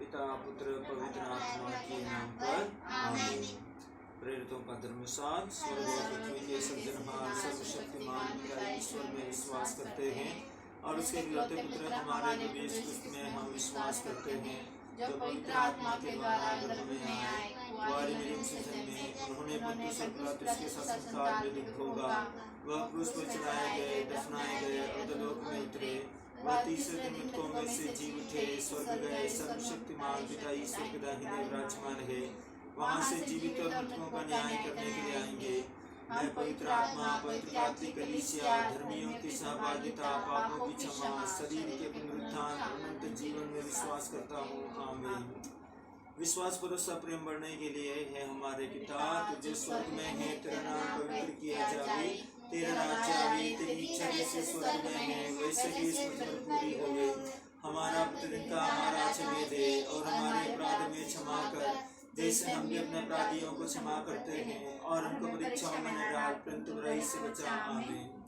पिता पुत्र पवित्र आत्मा के नाम पर आमीन। प्रेरितों का धर्मसार। स्वर्ग और पृथ्वी के सृजनहार सर्वशक्तिमान पिता ईश्वर में विश्वास करते हैं और उसके इकलौते पुत्र हमारे प्रभु यीशु क्रिस्त में हम विश्वास करते हैं, जो पवित्र आत्मा के द्वारा गर्भ में आए, कुंवारी मरियम से जन्मे, उन्होंने पुण्य से पिलातुस के शासनकाल में दुख भोगा, वह क्रूस पर चढ़ाए गए, दफनाए गए और अधोलोक में उतरे, वह तीसरे दिन मृतकों में से जी उठे, स्वर्ग गए, सर्वशक्तिमान पिता ईश्वर के दाहिने विराजमान है, वहाँ से जीवित और मृतकों का न्याय करने के लिए आएंगे। मैं पवित्र आत्मा, पवित्र कैथोलिक कलीसिया, धर्मियों की सहभागिता, पापों की क्षमा, शरीर के पुनरुत्थान, अनंत जीवन में विश्वास करता हूँ। आमीन। विश्वास भरोसा प्रेम बढ़ने के लिए है हमारे पिता, तुझे स्वर्ग में है, तेरा नाम पवित्र किया जाए, तेरा राज्य आवे, तेरी इच्छा जैसे स्वर्ग में है वैसे भी इस पृथ्वी पर पूरी होवे। हमारा प्रतिदिन का आहार आज हमें दे और हमारे अपराध में क्षमा कर, जैसे हम भी अपने अपराधियों को क्षमा करते हैं, और हमको परीक्षाओं में न डाल, परंतु बुराई से बचा। आमीन।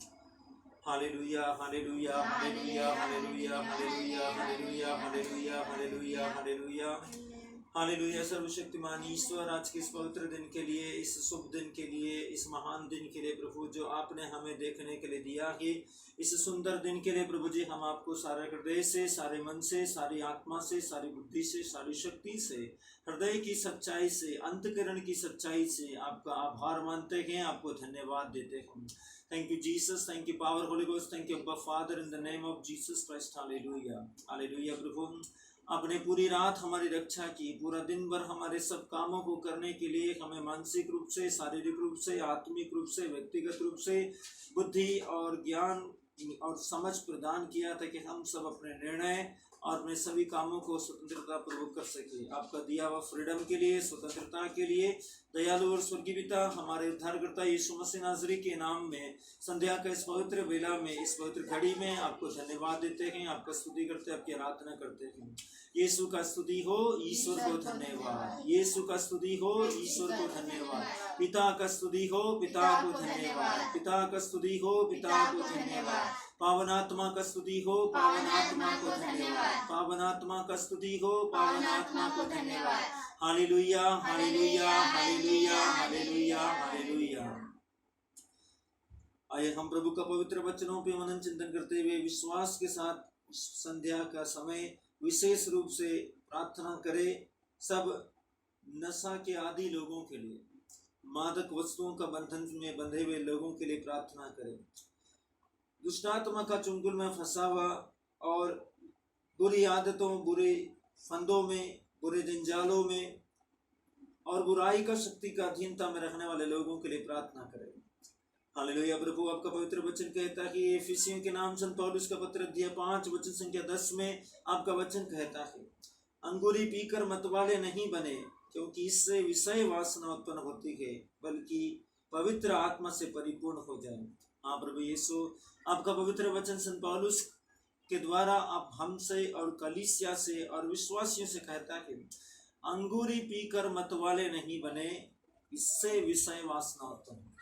Hallelujah hallelujah hallelujah hallelujah hallelujah hallelujah hallelujah hallelujah hallelujah hallelujah. सर्वशक्तिमान ईश्वर, आज के इस पवित्र दिन के लिए, इस शुभ दिन के लिए, इस महान दिन के लिए प्रभु जो आपने हमें देखने के लिए दिया है, इस सुंदर दिन के लिए प्रभु जी हम आपको सारे हृदय से, सारे मन से, सारी आत्मा से, सारी बुद्धि से, सारी शक्ति से, हृदय की सच्चाई से, अंतःकरण की सच्चाई से आपका आभार मानते हैं, आपको धन्यवाद देते हैं। Thank you Jesus, thank you power Holy Ghost, thank you Abba Father, in the name of Jesus Christ. Hallelujah hallelujah. प्रभु आपने पूरी रात हमारी रक्षा की, पूरा दिन भर हमारे सब कामों को करने के लिए हमें मानसिक रूप से, शारीरिक रूप से, आत्मिक रूप से, व्यक्तिगत रूप से बुद्धि और ज्ञान और समझ प्रदान किया ताकि हम सब अपने निर्णय और अपने सभी कामों को स्वतंत्रता पूर्वक कर सके। आपका दिया हुआ फ्रीडम के लिए, स्वतंत्रता के लिए दयालु और स्वर्गीय पिता, हमारे उद्धारकर्ता यीशु मसीह नाज़री के नाम में संध्या का इस पवित्र वेला में, इस पवित्र घड़ी में आपको धन्यवाद देते हैं, आपका स्तुति करते हैं, आपकी आराधना करते हैं। यीशु का स्तुति हो, ईश्वर को धन्यवाद। यीशु का स्तुति हो, ईश्वर को धन्यवाद। पिता का स्तुति हो, पिता को धन्यवाद। पिता का स्तुति हो, पिता को धन्यवाद। पावन आत्मा का स्तुति हो, पावन आत्मा को धन्यवाद। पावन आत्मा का स्तुति हो, पावन आत्मा को धन्यवाद। Hallelujah hallelujah hallelujah hallelujah hallelujah. आइए हम प्रभु का पवित्र वचनों पे मनन चिंतन करते हुए विश्वास के साथ संध्या का समय विशेष रूप से प्रार्थना करें। सब नशा के आदी लोगों के लिए, मादक वस्तुओं का बंधन में बंधे हुए लोगों के लिए प्रार्थना करें। दुष्टात्मा का चुंगल में फंसा हुआ और बुरी आदतों, बुरे फंदों में, बुरे जंजालों में और बुराई का शक्ति का अधीनता में रखने वाले लोगों के लिए प्रार्थना करें। हालेलुया। प्रभु आपका पवित्र वचन कहता है कि एफिसियों के नाम संत पौलुस का पत्र अध्याय 5 वचन संख्या 10 में आपका वचन कहता है, अंगूरी पीकर मतवाले नहीं बने, क्योंकि इससे विषय वासना उत्पन्न होती है, बल्कि पवित्र आत्मा से परिपूर्ण हो जाए। हाँ प्रभु यीशु, आपका पवित्र वचन संत पौलुस के द्वारा आप हमसे और कलीसिया से और विश्वासियों से कहता है, अंगूरी पीकर मतवाले नहीं बने, इससे विषय वासना उत्पन्न होती है,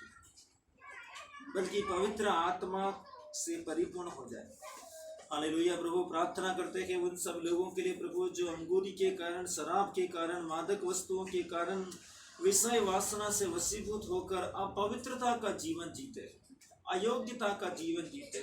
बल्कि पवित्र आत्मा से परिपूर्ण हो जाए। हालेलुया। प्रभु प्रार्थना करते हैं उन सब लोगों के लिए प्रभु जो अंगूरी के कारण, शराब के कारण, मादक वस्तुओं के कारण, विषय वासना से वशीभूत होकर अपवित्रता का जीवन जीते, अयोग्यता का जीवन जीते।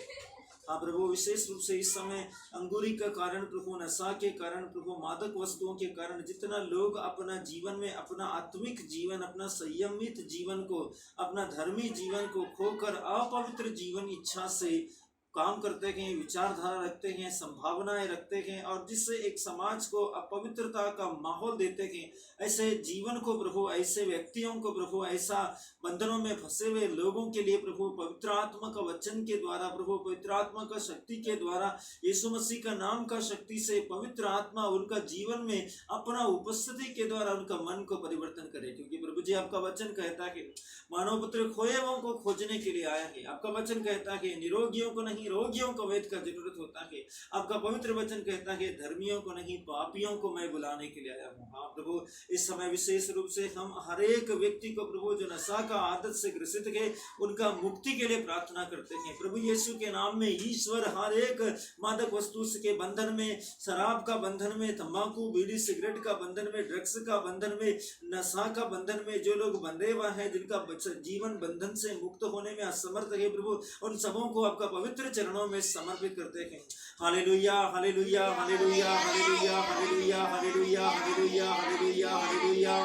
हाँ प्रभु, विशेष रूप से इस समय अंगूरी का कारण प्रभु, नशा के कारण प्रभु, मादक वस्तुओं के कारण जितना लोग अपना जीवन में, अपना आत्मिक जीवन, अपना संयमित जीवन को, अपना धर्मी जीवन को खोकर अपवित्र जीवन इच्छा से काम करते हैं, विचारधारा रखते हैं, संभावनाएं रखते हैं और जिससे एक समाज को अपवित्रता का माहौल देते हैं, ऐसे जीवन को प्रभु, ऐसे व्यक्तियों को प्रभु, ऐसा बंधनों में फंसे हुए लोगों के लिए प्रभु पवित्र आत्मा का वचन के द्वारा, प्रभु पवित्र आत्मा का शक्ति के द्वारा, यीशु मसीह का नाम का शक्ति से पवित्र आत्मा उनका जीवन में अपना उपस्थिति के द्वारा उनका मन को परिवर्तन करे। क्योंकि प्रभु जी आपका वचन कहता है मानव पुत्र खोए हुओं को खोजने के लिए आया है। आपका वचन कहता है निरोगियों को नहीं नहीं, रोगियों को वैद्य का जरूरत होता है। आपका पवित्र वचन कहता है धर्मियों को नहीं पापियों को मैं बुलाने के लिए आया हूँ। हाँ प्रभु, इस समय विशेष रूप से हम हर एक व्यक्ति को प्रभु जो नशा का आदत से ग्रसित है उनका मुक्ति के लिए प्रार्थना करते हैं। प्रभु यीशु के नाम में ईश्वर हर एक मादक वस्तु के बंधन में, शराब का बंधन में, तंबाकू बीड़ी सिगरेट का बंधन में, ड्रग्स का बंधन में, नशा का बंधन में जो लोग बंधे हुए हैं, जिनका जीवन बंधन से मुक्त होने में असमर्थ है प्रभु, उन सबों को आपका पवित्र चरणों में समर्पित करते हैं। Hallelujah hallelujah hallelujah hallelujah hallelujah hallelujah hallelujah hallelujah hallelujah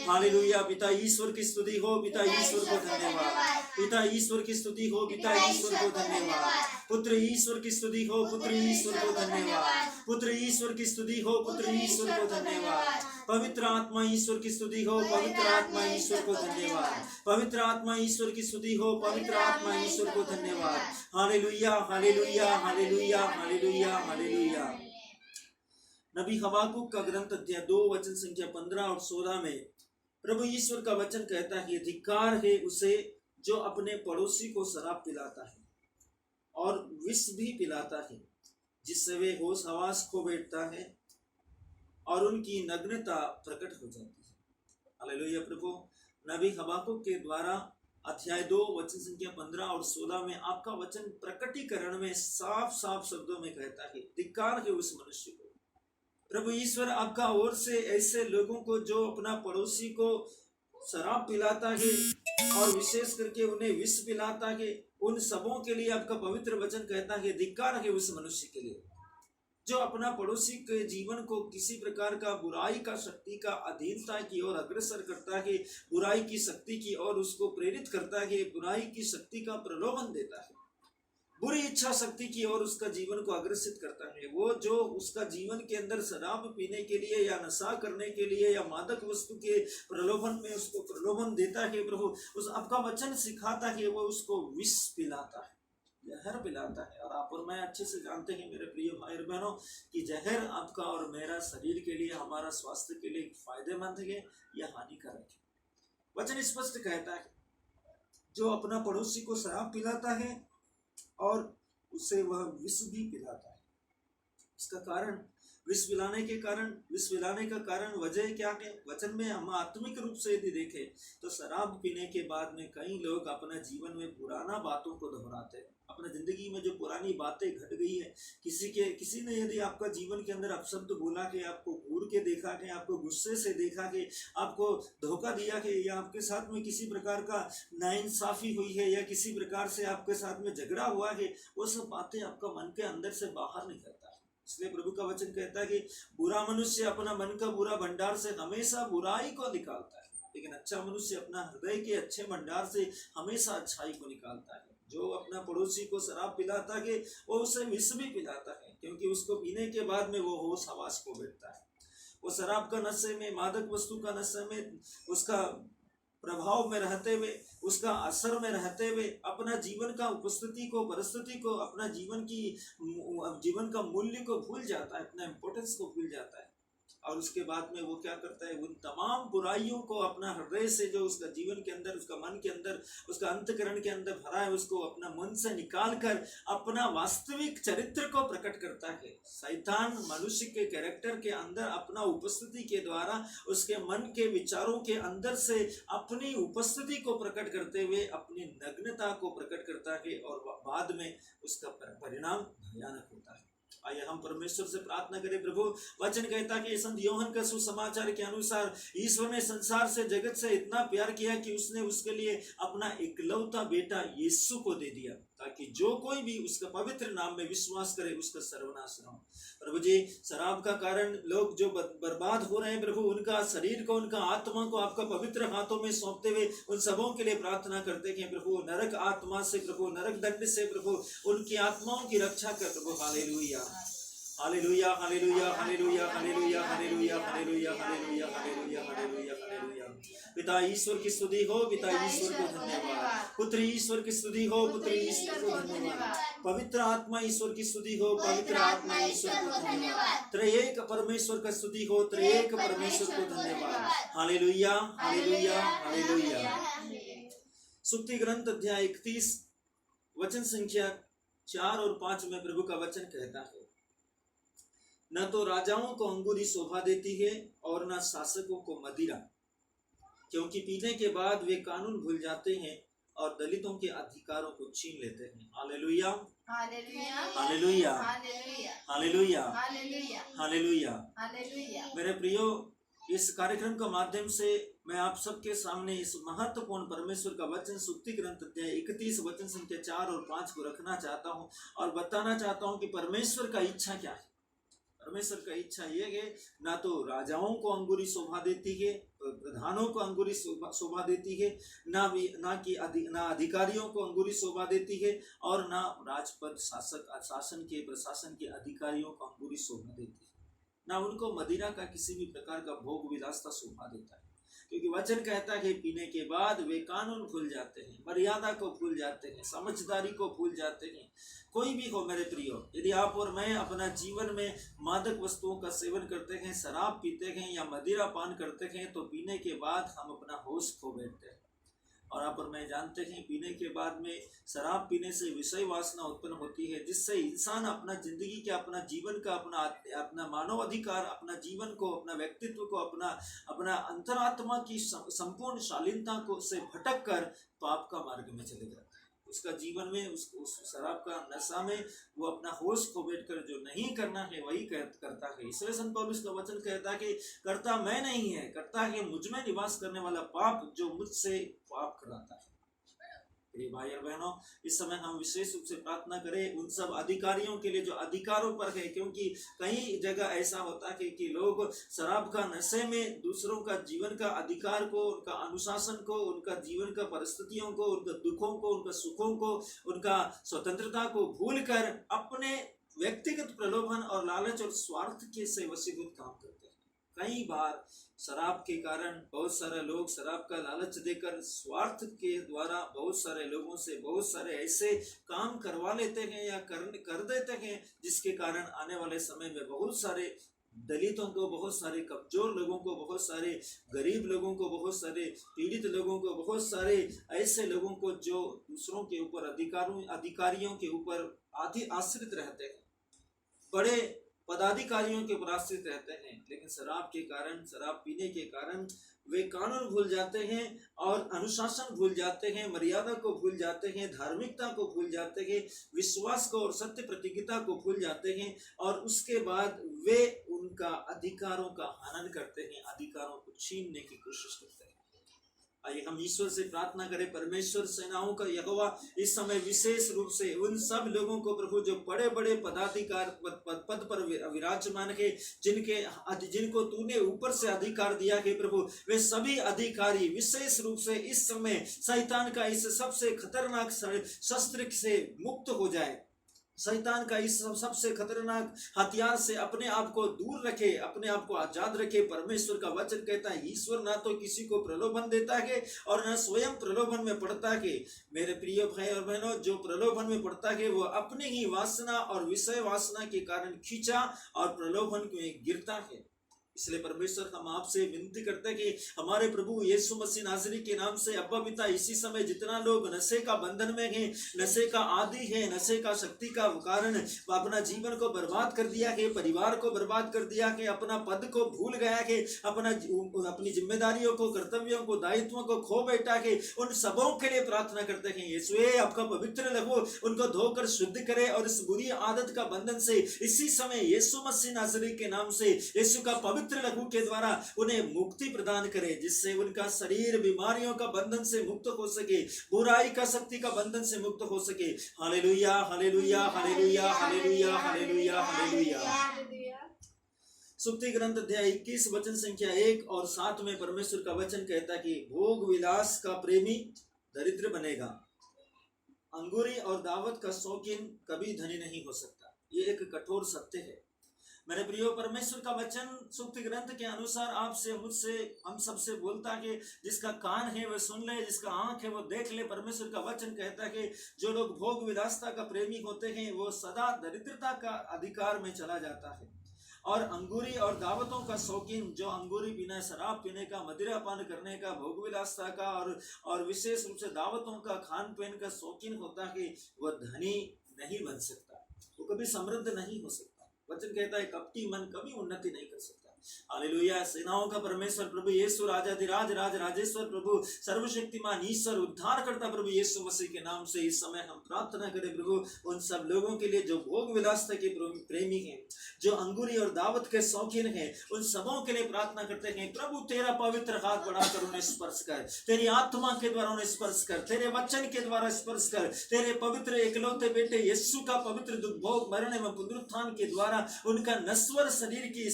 hallelujah. पिता ईश्वर की स्तुति हो, पिता ईश्वर को धन्यवाद, पिता ईश्वर की स्तुति हो, पिता ईश्वर को धन्यवाद। पुत्र ईश्वर की स्तुति हो, पुत्र ईश्वर को धन्यवाद, पुत्र ईश्वर की स्तुति हो, पुत्र ईश्वर को धन्यवाद। पवित्र आत्मा ईश्वर की स्तुति हो, पवित्र आत्मा ईश्वर को धन्यवाद, पवित्र आत्मा ईश्वर की स्तुति हो, पवित्र आत्मा ईश्वर को धन्यवाद। Hallelujah hallelujah hallelujah hallelujah hallelujah. नबी हबाकुक का ग्रंथ अध्याय 2 वचन संख्या 15 और 16 में प्रभु ईश्वर का वचन कहता है, धिक्कार है उसे जो अपने पड़ोसी को शराब पिलाता है और विष भी पिलाता है, जिससे वे होश हवास खो बैठता है और उनकी नग्नता प्रकट हो जाती है। हालेलुया प्रभु। नबी हबाकुक के द्वारा अध्याय 2 वचन संख्या 15 और 16 में आपका वचन प्रकटीकरण में साफ साफ शब्दों में कहता है, धिक्कार है उस मनुष्य को। प्रभु ईश्वर आपका ओर से ऐसे लोगों को जो अपना पड़ोसी को शराब पिलाता है और विशेष करके उन्हें विष पिलाता है, उन सबों के लिए आपका पवित्र वचन कहता है धिक्कार है उस मनुष्य के लिए जो अपना पड़ोसी के जीवन को किसी प्रकार का बुराई का शक्ति का अधीनता की ओर अग्रसर करता है, बुराई की शक्ति की ओर उसको प्रेरित करता है, बुराई की शक्ति का प्रलोभन देता है, बुरी इच्छा शक्ति की ओर उसका जीवन को अग्रसित करता है। वो जो उसका जीवन के अंदर शराब पीने के लिए या नशा करने के लिए या मादक वस्तु के प्रलोभन में उसको प्रलोभन देता है प्रभु, उस आपका वचन सिखाता है वो उसको विष पिलाता है, जहर पिलाता है। और आप और मैं अच्छे से जानते हैं मेरे प्रिय भाई बहनों कि जहर आपका और मेरा शरीर के लिए, हमारा स्वास्थ्य के लिए फायदेमंद है या हानिकारक है। वचन स्पष्ट कहता है जो अपना पड़ोसी को शराब पिलाता है और उसे वह विष भी पिलाता है। इसका कारण विष पिलाने का कारण वजह क्या है? वचन में हम आत्मिक रूप से यदि देखें तो शराब पीने के बाद में कई लोग अपना जीवन में पुराना बातों को दोहराते हैं। अपने जिंदगी में जो पुरानी बातें घट गई है, किसी ने यदि आपका जीवन के अंदर अपशब्द बोला कि आपको घूर के देखा कि आपको गुस्से से देखा कि आपको धोखा दिया कि या आपके साथ में किसी प्रकार का नाइंसाफी हुई है या किसी प्रकार से आपके साथ में झगड़ा हुआ है, वो सब बातें आपका मन के अंदर से बाहर निकलता है। इसलिए प्रभु का वचन कहता है कि बुरा मनुष्य अपना मन का बुरा भंडार से हमेशा बुराई को निकालता है, लेकिन अच्छा मनुष्य अपना हृदय के अच्छे भंडार से हमेशा अच्छाई को निकालता है। जो अपना पड़ोसी को शराब पिलाता है वो उसे विष भी पिलाता है, क्योंकि उसको पीने के बाद में वो होश हवास को बैठता है। वो शराब का नशे में, मादक वस्तु का नशे में, उसका प्रभाव में रहते हुए, उसका असर में रहते हुए अपना जीवन का उपस्थिति को, परिस्थिति को, अपना जीवन का मूल्य को भूल जाता है, अपना इम्पोर्टेंस को भूल जाता है। और उसके बाद में वो क्या करता है, उन तमाम बुराइयों को अपना हृदय से, जो उसका जीवन के अंदर, उसका मन के अंदर, उसका अंतकरण के अंदर भरा है, उसको अपना मन से निकाल कर अपना वास्तविक चरित्र को प्रकट करता है। शैतान मनुष्य के कैरेक्टर के अंदर अपना उपस्थिति के द्वारा उसके मन के विचारों के अंदर से अपनी उपस्थिति को प्रकट करते हुए अपनी नग्नता को प्रकट करता है और बाद में उसका परिणाम भयानक होता है। आइए हम परमेश्वर से प्रार्थना करें। प्रभु वचन कहता कि संत यूहन्ना के सुसमाचार के अनुसार ईश्वर ने संसार से, जगत से इतना प्यार किया कि उसने उसके लिए अपना इकलौता बेटा यीशु को दे दिया, ताकि जो कोई भी उसका पवित्र नाम में विश्वास करे उसका सर्वनाश न हो। प्रभु जी, शराब का कारण लोग जो बर्बाद हो रहे हैं प्रभु, उनका शरीर को, उनका आत्मा को आपका पवित्र हाथों में सौंपते हुए उन सबों के लिए प्रार्थना करते हैं प्रभु, नरक आत्मा से प्रभु, नरक दंड से प्रभु, उनकी आत्माओं की रक्षा कर प्रभु। Hallelujah hallelujah hallelujah hallelujah hallelujah hallelujah hallelujah hallelujah hallelujah hallelujah hallelujah. पिता ईश्वर की स्तुति हो, पिता ईश्वर को धन्यवाद। पुत्र ईश्वर की स्तुति हो, पुत्र ईश्वर को धन्यवाद। पवित्र आत्मा ईश्वर की स्तुति हो, पवित्र आत्मा ईश्वर को धन्यवाद। त्रयेक परमेश्वर का स्तुति हो, त्रयेक परमेश्वर को धन्यवाद। Hallelujah hallelujah hallelujah. सुक्ति ग्रंथ अध्याय 31 वचन संख्या 4 और 5 में प्रभु का वचन कहता है, न तो राजाओं को अंगूरी शोभा देती है और न शासकों को मदिरा, क्योंकि पीने के बाद वे कानून भूल जाते हैं और दलितों के अधिकारों को छीन लेते हैं। Hallelujah, hallelujah, hallelujah, hallelujah, hallelujah, hallelujah, hallelujah. Hallelujah. मेरे प्रियो, इस कार्यक्रम के माध्यम से मैं आप सबके सामने इस महत्वपूर्ण परमेश्वर का वचन सुक्ति ग्रंथ अध्याय 31 वचन संख्या 4 और 5 को रखना चाहता हूँ और बताना चाहता हूँ कि परमेश्वर का इच्छा क्या है। परमेश्वर का इच्छा ये है, ना तो राजाओं को अंगूरी शोभा देती है, प्रधानों को अंगूरी शोभा देती है, ना अधिकारियों को अंगूरी शोभा देती है, और ना राजपद प्रशासन के अधिकारियों को अंगूरी शोभा देती है, ना उनको मदिरा का किसी भी प्रकार का भोग विलासता शोभा देता है। क्योंकि वचन कहता है कि पीने के बाद वे कानून भूल जाते हैं, मर्यादा को भूल जाते हैं, समझदारी को भूल जाते हैं। कोई भी हो मेरे प्रियो, यदि आप और मैं अपना जीवन में मादक वस्तुओं का सेवन करते हैं, शराब पीते हैं या मदिरा पान करते हैं, तो पीने के बाद हम अपना होश खो बैठते हैं। और आप और मैं जानते हैं, पीने के बाद में शराब पीने से विषय वासना उत्पन्न होती है, जिससे इंसान अपना जिंदगी के, अपना जीवन का, अपना मानव अधिकार, अपना जीवन को, अपना व्यक्तित्व को, अपना अंतरात्मा की संपूर्ण शालीनता को से भटक कर पाप का मार्ग में चले जाता है। उसका जीवन में उस शराब का नशा में वो अपना होश खो बैठकर जो नहीं करना है वही करता है। इसलिए संत पौलुस का वचन कहता है कि करता मैं नहीं है, करता है मुझ में निवास करने वाला पाप जो मुझसे पाप कराता है। प्रिय भाई और बहनों, इस समय हम विशेष रूप से प्रार्थना करें उन सब अधिकारियों के लिए जो अधिकारों पर है, क्योंकि कई जगह ऐसा होता है कि लोग शराब का नशे में दूसरों का जीवन का अधिकार को, उनका अनुशासन को, उनका जीवन का परिस्थितियों को, उनका दुखों को, उनका सुखों को, उनका स्वतंत्रता को भूलकर अपने व्यक्तिगत प्रलोभन और लालच और स्वार्थ के से वशीभूत काम करते हैं। कई बार शराब के कारण बहुत सारे लोग शराब का लालच देकर स्वार्थ के द्वारा बहुत सारे लोगों से बहुत सारे ऐसे काम करवा लेते हैं या कर देते हैं, जिसके कारण आने वाले समय में बहुत सारे दलितों को, बहुत सारे कमजोर लोगों को, बहुत सारे गरीब लोगों को, बहुत सारे पीड़ित लोगों को, बहुत सारे ऐसे लोगों को जो दूसरों के ऊपर अधिकारियों के ऊपर आश्रित रहते हैं, बड़े पदाधिकारियों के ऊपर आश्रित रहते हैं, लेकिन शराब के कारण, शराब पीने के कारण वे कानून भूल जाते हैं और अनुशासन भूल जाते हैं, मर्यादा को भूल जाते हैं, धार्मिकता को भूल जाते हैं, विश्वास को और सत्य प्रतिज्ञता को भूल जाते हैं, और उसके बाद वे उनका अधिकारों का हनन करते हैं, अधिकारों को छीनने की कोशिश करते हैं। आइए हम ईश्वर से प्रार्थना करें। परमेश्वर सेनाओं का यहोवा इस समय विशेष रूप से उन सब लोगों को प्रभु जो बड़े बड़े पदाधिकार पद पर विराजमान है, जिनको तूने ऊपर से अधिकार दिया है प्रभु, वे सभी अधिकारी विशेष रूप से इस समय शैतान का इस सबसे खतरनाक शस्त्र से मुक्त हो जाए, शैतान का इस सबसे खतरनाक हथियार से अपने आप को दूर रखे, अपने आप को आजाद रखे। परमेश्वर का वचन कहता है, ईश्वर ना तो किसी को प्रलोभन देता है और न स्वयं प्रलोभन में पड़ता है। मेरे प्रिय भाई और बहनों, जो प्रलोभन में पड़ता है वो अपनी ही वासना और विषय वासना के कारण खींचा और प्रलोभन में गिरता है। इसलिए परमेश्वर हम आपसे विनती करते हैं कि हमारे प्रभु यीशु मसीह नासरी के नाम से अब्बा पिता, इसी समय जितना लोग नशे का बंधन में हैं, नशे का आदी है, नशे का शक्ति का कारण अपना जीवन को बर्बाद कर दिया है, परिवार को बर्बाद कर दिया है, अपना पद को भूल गया है, अपनी जिम्मेदारियों को, कर्तव्यों को, दायित्वों को खो बैठा है, उन सबों के लिए प्रार्थना करते हैं। यीशु आपका पवित्र लहू उनको धोकर शुद्ध करे और इस बुरी आदत का बंधन से इसी समय यीशु मसीह नासरी के नाम से, यीशु का पवित्र लहू के द्वारा उन्हें मुक्ति प्रदान करे, जिससे उनका शरीर बीमारियों का बंधन से मुक्त हो सके, बुराई का शक्ति का बंधन से मुक्त हो सके। Hallelujah, hallelujah, hallelujah, hallelujah, hallelujah, hallelujah. सुक्ति ग्रंथ अध्याय 21 वचन संख्या 1 और 7 में परमेश्वर का वचन कहता है कि भोग विलास का प्रेमी दरिद्र बनेगा, अंगूरी और दावत का शौकीन कभी धनी नहीं हो सकता। ये एक कठोर सत्य है मेरे प्रियो। परमेश्वर का वचन सुक्ति ग्रंथ के अनुसार आपसे, मुझसे, हम सबसे बोलता है, जिसका कान है वह सुन ले, जिसका आंख है वो देख ले। परमेश्वर का वचन कहता है जो लोग भोग विलासता का प्रेमी होते हैं वो सदा दरिद्रता का अधिकार में चला जाता है, और अंगूरी और दावतों का शौकीन, जो अंगूरी पीना, शराब पीने का, मदिरा पान करने का, भोग विलासता का और विशेष रूप से दावतों का, खान पीन का शौकीन होता है, वह धनी नहीं बन सकता, वो कभी समृद्ध नहीं हो सकता। वचन कहता है कपटी मन कभी उन्नति नहीं कर सकता। हालेलुया। सेनाओं का परमेश्वर प्रभु यीशु राजाधिराज राज राजेश्वर प्रभु सर्वशक्तिमान ईश्वर उद्धार करता प्रभु यीशु मसीह के नाम से इस समय हम प्रार्थना करें प्रभु उन सब लोगों के लिए जो भोग विलासता के प्रेमी हैं, जो अंगूरी और दावत के शौकीन हैं, उन सबों के लिए प्रार्थना करते हैं प्रभु तेरा पवित्र हाथ बढ़ाकर उन्हें स्पर्श कर, तेरी आत्मा के द्वारा उन्हें स्पर्श कर, तेरे वचन के द्वारा स्पर्श कर, तेरे पवित्र एकलौते बेटे यीशु का पवित्र दुख भोग मरण एवं पुनरुत्थान के द्वारा उनका नश्वर शरीर की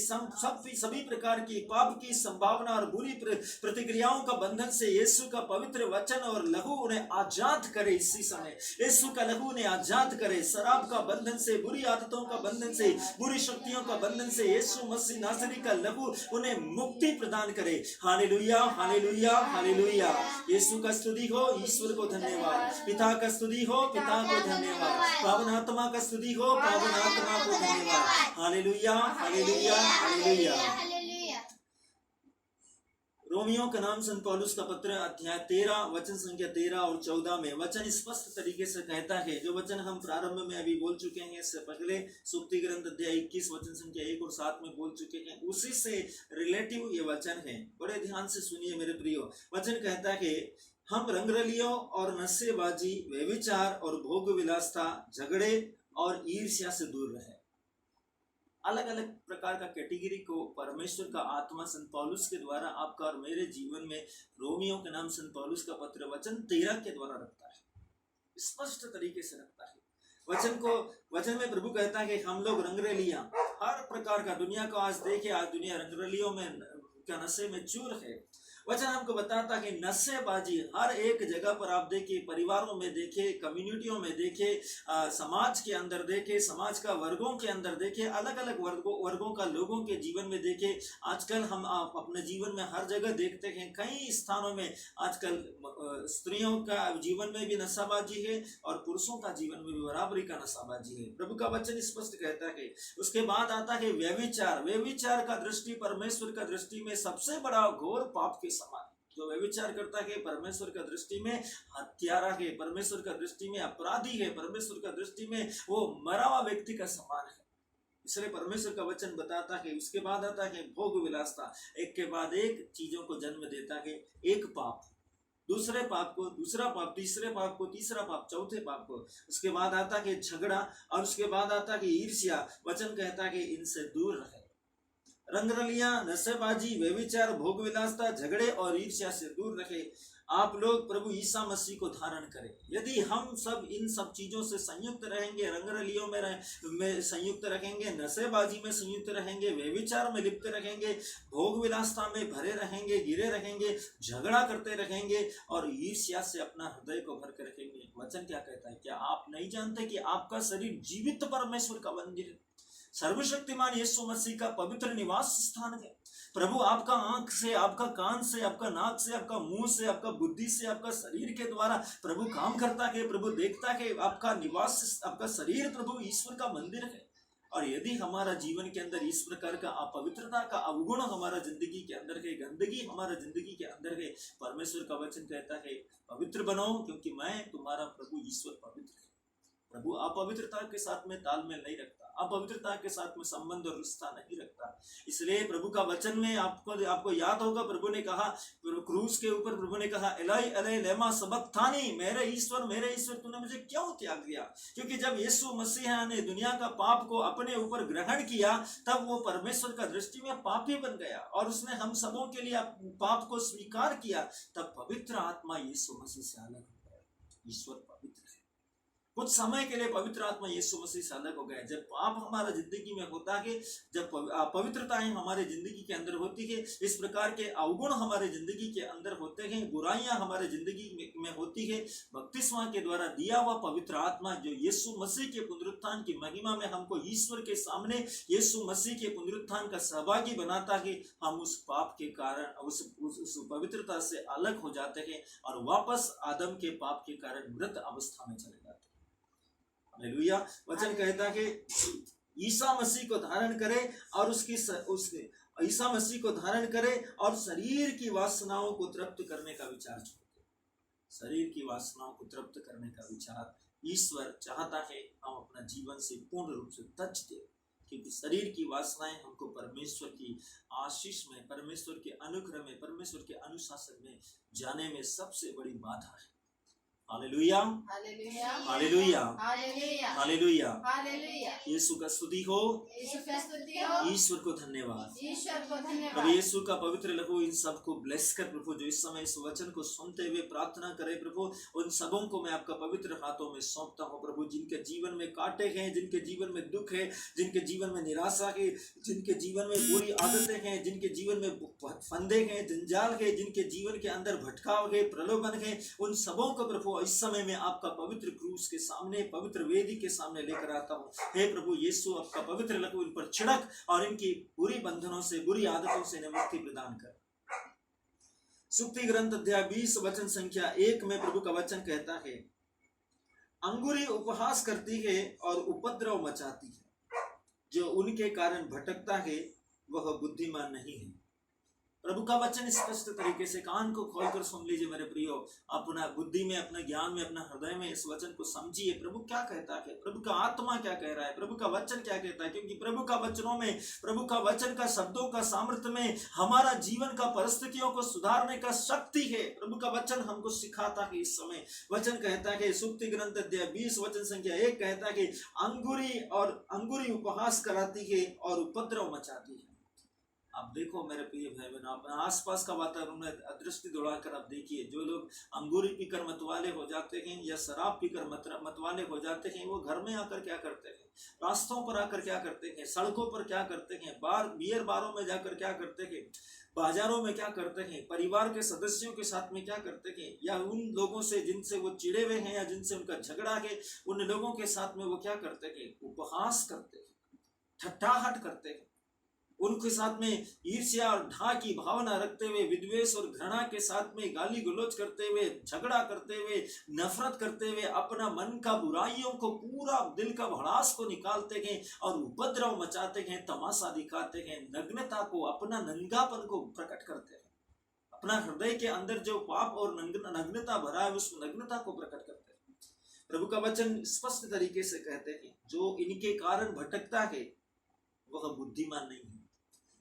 सभी प्रकार की पाप की संभावना और बुरी प्रतिक्रियाओं का बंधन से यीशु का पवित्र वचन और लहू उन्हें आजाद करे। इसी समय यीशु का लहू उन्हें आजाद करे शराब का बंधन से, बुरी आदतों का बंधन से, बुरी शक्तियों का बंधन से। यीशु मसीह नासरी का लहू उन्हें मुक्ति प्रदान करे। Hallelujah hallelujah hallelujah. यीशु का स्तुति हो, ईश्वर को धन्यवाद। पिता का स्तुति हो, पिता को धन्यवाद। पावन आत्मा का स्तुति हो, पावन आत्मा को धन्यवाद। Hallelujah hallelujah hallelujah. रोमियो का नाम संत पौलुस का पत्र अध्याय 13 वचन संख्या 13 और 14 में वचन स्पष्ट तरीके से कहता है, जो वचन हम प्रारंभ में अभी बोल चुके हैं, इससे पहले सुक्ति ग्रंथ अध्याय 21 वचन संख्या 1 और 7 में बोल चुके हैं, उसी से रिलेटिव ये वचन है। बड़े ध्यान से सुनिए मेरे प्रियो। वचन कहता है हम रंगरलियों और नशेबाजी, व्यभिचार और भोग विलासता, झगड़े और ईर्ष्या से दूर रहे। अलग अलग प्रकार का कैटेगरी को परमेश्वर का आत्मा संत पौलुस के द्वारा आपका और मेरे जीवन में रोमियो के नाम संत पौलुस का पत्र वचन 13 के द्वारा रखता है, स्पष्ट तरीके से रखता है। वचन में प्रभु कहता है कि हम लोग रंगरलियां, हर प्रकार का दुनिया को आज देखे, आज दुनिया रंगरलियों में का नशे में चूर है। वचन हमको बताता है कि नशेबाजी हर एक जगह पर आप देखिए, परिवारों में देखे, कम्युनिटियों में देखे, समाज के अंदर देखे, समाज का वर्गों के अंदर देखे, अलग अलग वर्गों का लोगों के जीवन में देखे। आजकल हम अपने जीवन में हर जगह देखते हैं, कई स्थानों में आजकल स्त्रियों का जीवन में भी नशाबाजी है और पुरुषों का जीवन में भी बराबरी का नशाबाजी है। प्रभु का वचन स्पष्ट कहता है। उसके बाद आता है व्यभिचार। व्यभिचार का दृष्टि परमेश्वर का दृष्टि में सबसे बड़ा घोर पाप के समान। जो व्यभिचार करता है परमेश्वर का दृष्टि में हत्यारा है, परमेश्वर का दृष्टि में अपराधी है, परमेश्वर का दृष्टि में वो मरा हुआ व्यक्ति का समान है। इसलिए परमेश्वर का वचन बताता है। उसके बाद आता है भोग विलासता। एक के बाद एक चीजों को जन्म देता है। एक पाप, दूसरे पाप को दूसरा पाप, तीसरे पाप को तीसरा पाप, चौथे पाप को। उसके बाद आता है झगड़ा और उसके बाद आता है ईर्ष्या। वचन कहता है इनसे दूर रहे। रंगरलियां, नशेबाजी, व्यभिचार, भोग विलासता, झगड़े और ईर्ष्या से दूर रहे। आप लोग प्रभु ईसा मसीह को धारण करें। यदि हम सब इन सब चीजों से संयुक्त रहेंगे, रंगरलियों में संयुक्त रहेंगे, नशेबाजी में संयुक्त रहेंगे, व्यभिचार में लिप्त रहेंगे, भोग विलासता में भरे रहेंगे, गिरे रहेंगे, झगड़ा करते रहेंगे और ईर्ष्या से अपना हृदय को भर कर रखेंगे। वचन क्या कहता है? क्या आप नहीं जानते कि आपका शरीर जीवित परमेश्वर का मंदिर है, सर्वशक्तिमान यीशु मसीह का पवित्र निवास स्थान है? प्रभु आपका आंख से, आपका कान से, आपका नाक से, आपका मुंह से, आपका बुद्धि से, आपका शरीर के द्वारा प्रभु काम करता है। प्रभु देखता है आपका निवास, आपका शरीर प्रभु ईश्वर का मंदिर है। और यदि हमारा जीवन के अंदर इस प्रकार का अपवित्रता का अवगुण हमारा जिंदगी के अंदर है, गंदगी हमारा जिंदगी के अंदर है, परमेश्वर का वचन कहता है पवित्र बनो क्योंकि मैं तुम्हारा प्रभु ईश्वर पवित्र है। प्रभु अपवित्रता के साथ में तालमेल नहीं रखता, अपवित्रता के साथ में संबंध और रिश्ता नहीं रखता। इसलिए प्रभु का वचन में आपको याद होगा, प्रभु ने कहा क्रूस के ऊपर, प्रभु ने कहा एलाई एलाई लेमा सबक्तानी, मेरे ईश्वर तूने मुझे क्यों त्याग दिया? क्योंकि जब यीशु मसीह ने दुनिया का पाप को अपने ऊपर ग्रहण किया, तब वो परमेश्वर का दृष्टि में पापी बन गया और उसने हम सबों के लिए पाप को स्वीकार किया। तब पवित्र आत्मा यीशु मसीह से अलग हो गया। ईश्वर पवित्र है। कुछ समय के लिए पवित्र आत्मा यीशु मसीह से अलग हो गया। जब पाप हमारा जिंदगी में होता है, जब पवित्रताएं हमारे जिंदगी के अंदर होती है, इस प्रकार के अवगुण हमारे जिंदगी के अंदर होते हैं, बुराइयां हमारे जिंदगी में होती है, बपतिस्मा के द्वारा दिया हुआ पवित्र आत्मा जो यीशु मसीह के पुनरुत्थान की महिमा में हमको ईश्वर के सामने यीशु मसीह के पुनरुत्थान का सहभागी बनाता है, हम उस पाप के कारण उस पवित्रता से अलग हो जाते हैं और वापस आदम के पाप के कारण मृत अवस्था में चले जाते हैं। हालेलुया। वचन कहता है ईसा मसीह को धारण करे और ईसा मसीह को धारण करे और शरीर की वासनाओं को तृप्त करने का विचार छोड़ दे। शरीर की वासनाओं को तृप्त करने का विचार ईश्वर चाहता है हम अपना जीवन से पूर्ण रूप से तज दे, क्योंकि शरीर की वासनाएं हमको परमेश्वर की आशीष में, परमेश्वर के अनुग्रह में, परमेश्वर के अनुशासन में जाने में सबसे बड़ी बाधा है। Hallelujah, hallelujah, hallelujah, hallelujah, hallelujah. Hallelujah. Yeshu का स्तुति हो, यीशु का स्तुति हो, ईश्वर को धन्यवाद। ईश्वर को प्रभु धन्यवाद। यीशु का पवित्र लहू इन सबको ब्लेस कर प्रभु, जो इस समय इस वचन को सुनते हुए प्रार्थना करे प्रभु, उन सबों को मैं आपका पवित्र हाथों में सौंपता हूँ प्रभु, जिनके जीवन में कांटे हैं, जिनके जीवन में दुख है, जिनके जीवन में निराशा है, जिनके जीवन में बुरी आदतें हैं, जिनके जीवन में फंदे हैं, जंजाल है, जिनके जीवन के अंदर भटकाव है, प्रलोभन है, उन सबों को प्रभु इस समय में आपका पवित्र क्रूस के सामने, पवित्र वेदी के सामने लेकर आता हूँ। हे प्रभु यीशु, आपका पवित्र लहू इन पर छिड़क और इनकी बुरी बंधनों से, बुरी आदतों से मुक्ति प्रदान कर। सुक्ति ग्रंथ अध्याय 20 वचन संख्या 1 में प्रभु का वचन कहता है, अंगुरी उपहास करती है और उपद्रव मचाती है, जो उनके कारण भटकता है वह बुद्धिमान नहीं है। प्रभु का वचन स्पष्ट तरीके से कान को खोलकर सुन लीजिए मेरे प्रियो, अपना बुद्धि में, अपना ज्ञान में, अपना हृदय में इस वचन को समझिए। प्रभु क्या कहता है, प्रभु का आत्मा क्या कह रहा है, प्रभु का वचन क्या कहता है, क्योंकि प्रभु का वचनों में, प्रभु का वचन का शब्दों का सामर्थ्य में हमारा जीवन का परिस्थितियों को सुधारने का शक्ति है। प्रभु का वचन हमको सिखाता है। इस समय वचन कहता है, सुक्ति ग्रंथ अध्याय 20 वचन संख्या 1 कहता है कि अंगुरी उपहास कराती है और उपद्रव मचाती है। आप देखो मेरे प्रिय भाई बहन, अपने आसपास का वातावरण में दृष्टि दौड़ाकर आप देखिए, जो लोग अंगूरी पीकर मतवाले हो जाते हैं या शराब पीकर मतवाले हो जाते हैं, वो घर में आकर क्या करते हैं, रास्तों पर आकर क्या करते हैं, सड़कों पर क्या करते हैं, बियर बारों में जाकर क्या करते हैं, बाजारों में क्या करते हैं, परिवार के सदस्यों के साथ में क्या करते हैं, या उन लोगों से जिनसे वो चिड़े हुए हैं या जिनसे उनका झगड़ा है, उन लोगों के साथ में वो क्या करते हैं, उपहास करते हैं, ठट्ठाहट करते हैं, उनके साथ में ईर्ष्या और ढा की भावना रखते हुए, विद्वेष और घृणा के साथ में गाली गलौज करते हुए, झगड़ा करते हुए, नफरत करते हुए, अपना मन का बुराइयों को, पूरा दिल का भड़ास को निकालते हैं और उपद्रव मचाते हैं, तमाशा दिखाते हैं, नग्नता को, अपना नंगापन को प्रकट करते हैं, अपना हृदय के अंदर जो पाप और नग्नता भरा है उस नग्नता को प्रकट करते हैं। प्रभु का वचन स्पष्ट तरीके से कहते हैं, जो इनके कारण भटकता है वह बुद्धिमान नहीं है।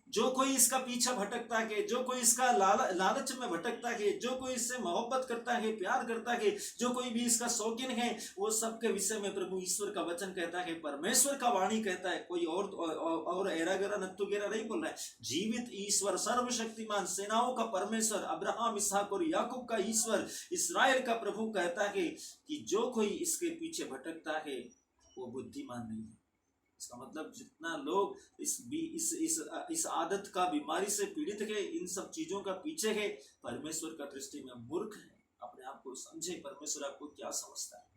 जो कोई इसका पीछा भटकता है, जो कोई इसका लालच में भटकता है, जो कोई इससे मोहब्बत करता है, प्यार करता है, जो कोई भी इसका शौकीन है, वो सबके विषय में प्रभु ईश्वर का वचन कहता है, परमेश्वर का वाणी कहता है, कोई और एरा गरा नत्तु गेरा नहीं बोल रहा है, जीवित ईश्वर, सर्वशक्तिमान, सेनाओं का परमेश्वर, अब्राहम, इसहाक और याकूब का ईश्वर, इस्राएल का प्रभु कहता है कि जो कोई इसके पीछे भटकता है वो बुद्धिमान नहीं है। इसका मतलब जितना लोग इस आदत का, बीमारी से पीड़ित है, इन सब चीजों का पीछे है, परमेश्वर का दृष्टि में मूर्ख है। अपने आप को समझे, परमेश्वर आपको क्या समझता है।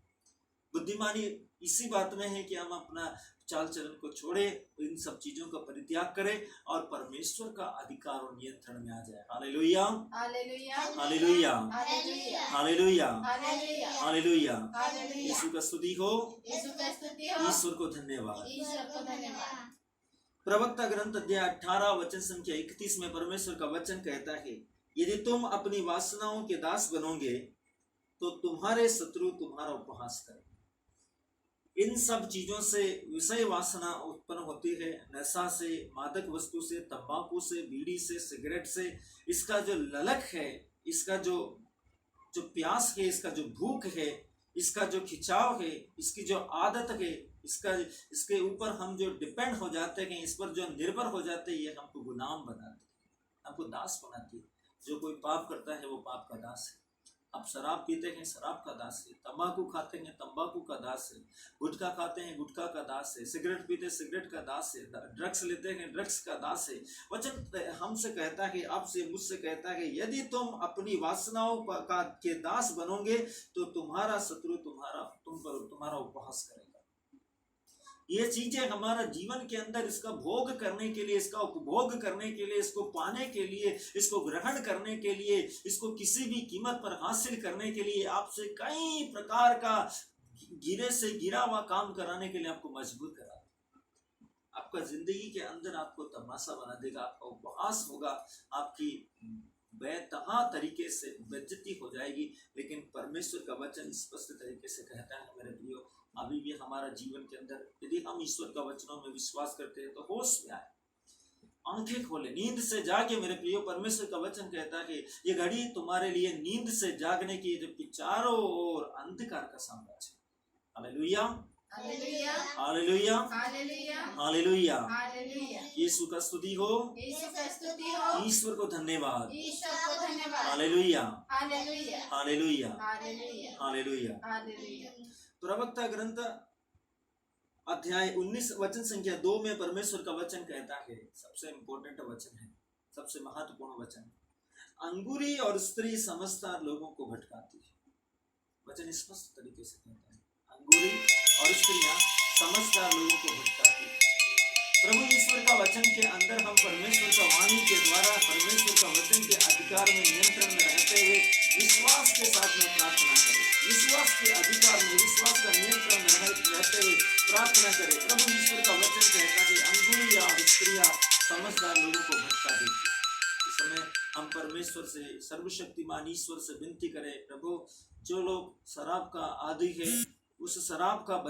बुद्धिमानी इसी बात में है कि हम अपना चाल चलन को छोड़े, इन सब चीजों का परित्याग करें और परमेश्वर का अधिकार और नियंत्रण में आ जाए। Hallelujah, hallelujah, hallelujah, hallelujah, hallelujah, hallelujah, hallelujah. Hallelujah. Yeshu का स्तुति हो, यीशु का स्तुति हो, ईश्वर को धन्यवाद। ईश्वर को धन्यवाद। प्रवक्ता ग्रंथ अध्याय 18 वचन संख्या 31 में परमेश्वर का वचन कहता है, यदि तुम अपनी वासनाओं के दास बनोगे तो तुम्हारे शत्रु तुम्हारा उपहास करेंगे। इन सब चीजों से विषय वासना उत्पन्न होती है, नशा से, मादक वस्तु से, तंबाकू से, बीड़ी से, सिगरेट से। इसका जो ललक है, इसका जो प्यास है, इसका जो भूख है, इसका जो खिंचाव है, इसकी जो आदत है, इसके ऊपर हम जो डिपेंड हो जाते हैं, इस पर जो निर्भर हो जाते हैं, ये हमको गुलाम बनाते हैं, हमको दास बनाती है। जो कोई पाप करता है वो पाप का दास है। आप शराब पीते हैं, शराब का दास है। तंबाकू खाते हैं, तंबाकू का दास है। गुटखा खाते हैं, गुटखा का दास है। सिगरेट पीते, सिगरेट का दास है। ड्रग्स लेते हैं, ड्रग्स का दास है। वचन हमसे कहता है, आपसे, मुझसे कहता है, यदि तुम अपनी वासनाओं के दास बनोगे तो तुम्हारा शत्रु तुम्हारा उपहास करेगा। ये चीजें हमारा जीवन के अंदर इसका भोग करने के लिए, इसका उपभोग करने के लिए, इसको पाने के लिए, इसको ग्रहण करने के लिए, इसको किसी भी कीमत पर हासिल करने के लिए आपसे कई प्रकार का गिरे से गिरा हुआ काम कराने के लिए आपको मजबूर करा देगा। आपका जिंदगी के अंदर आपको तमाशा बना देगा, आपका उपहास होगा, आपकी बेतहा तरीके से बेइज्जती हो जाएगी। लेकिन परमेश्वर का वचन स्पष्ट तरीके से कहता है मेरे प्रियो, अभी भी हमारा जीवन के अंदर यदि हम ईश्वर का वचनों में विश्वास करते हैं तो होश में आए, आंखें खोले, नींद से जाके मेरे प्रियो। परमेश्वर का वचन कहता है कि ये घड़ी तुम्हारे लिए नींद से जागने की, जबकि चारों ओर अंधकार का साम्राज्य है। Hallelujah, hallelujah, hallelujah, hallelujah, hallelujah. Hallelujah. Yeshu का स्तुति हो, यीशु का स्तुति हो, ईश्वर को धन्यवाद। ईश्वर को धन्यवाद। Hallelujah, hallelujah, hallelujah, hallelujah, hallelujah. Hallelujah. प्रवक्ता ग्रंथ अध्याय 19 वचन संख्या 2 में परमेश्वर का वचन कहता है, सबसे इंपॉर्टेंट वचन है, सबसे महत्वपूर्ण वचन। अंगूरी और स्त्री समझदार लोगों को भटकाती है। वचन स्पष्ट तरीके से कहता है, अंगूरी और स्त्रियां समझदार लोगों को भटकाती है। प्रभु ईश्वर का वचन के अंदर हम परमेश्वर का वाणी के द्वारा परमेश्वर का वचन के अधिकार में, नियंत्रण में रहते हुए विश्वास के साथ में प्रार्थना करें। विश्वास के अधिकार में, विश्वास का नियंत्रण में रहते हुए प्रार्थना करें। प्रभु ईश्वर का वचन कहता है कि अंगूरी और स्त्रियां समझदार लोगों को भटका देती है। इस समय हम परमेश्वर से, सर्वशक्तिमान ईश्वर से विनती करें, प्रभु जो लोग शराब का आदी है उस शराब का